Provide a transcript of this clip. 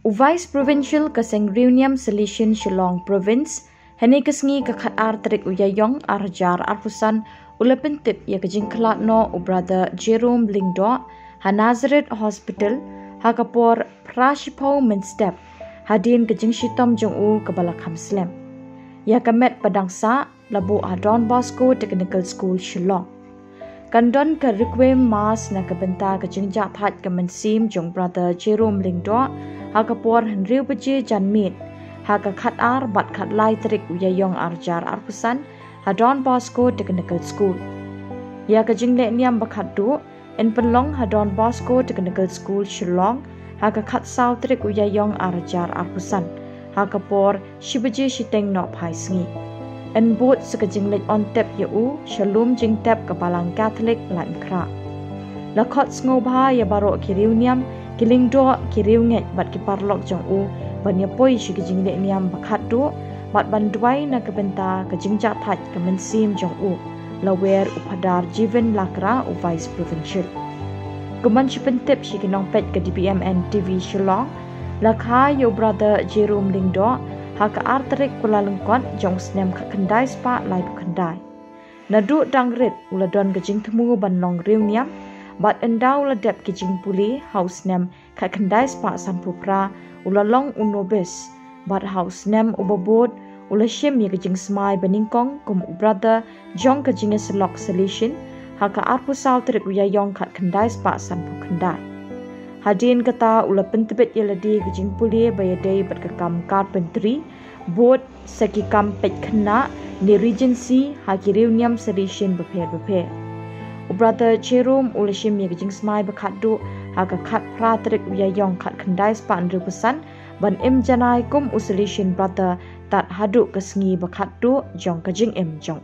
Vice Provincial kaseng Reunion Solution Shillong Province Hene kesngi kakat artrik uyayong arjar arpusan ulapintip ya kejingkelat no brother Jerome Lingdo Hanazaret Hospital hakapor prashipau menstep hadin kejing shitom jong kebalakam slam ya kamet padangsa labu Don Bosco Technical School Shillong kandon ke requiem mas na kebenta kejing jathat kemensim jong brother Jerome Lingdo hakapor henriu beje janmit haka khat ar bat khat lai trik uyayong arjar arpusan Don Bosco Technical School ya kejing le niam bakhat du en penlong Don Bosco Technical School Shillong haka khat sau trik uyayong arjar arpusan hakapor shibeje shiteng no phai sngi en bot sekejing lek on tep yu shalom jing tep kapalang Catholic lan kra lakhot ngobha ya baro kiriuniam kilingdo kiriunget bat kiparlok jong banya poi shikejing lek niam bakhat du bat bandwai na kebenta kejing jathat kemensim jong lawer upadar jiven lakra Vice Provincial kuman shipentep shikinong pet ke DPMN TV Shillong lakha yo brother Jerome Lingdo haka artrik kula lengkot jong snem kendai spa lai kendai nadu dangrit uladon kejing temu banlong reuniam bat endau ladep kejing puli house nem kendai spa sampupra ulalong unobes bat house nem ubabot ulashim ya kejing smai beningkong kum brother jong kejing selok solution haka arpu sau trik uyayong kendai spa sampu kendai hadin kata ula pentebet yeladi kejing puli bayadai bat kekam carpentry bot sekikam pet kena ni regency haki reunion solution beper brother Jerome ulashim ya kejing smai bakhat du haka khat pratrik uyayong kendai spa pesan ban janai kum solution brother tat haduk kesngi bakhat du jong kejing jong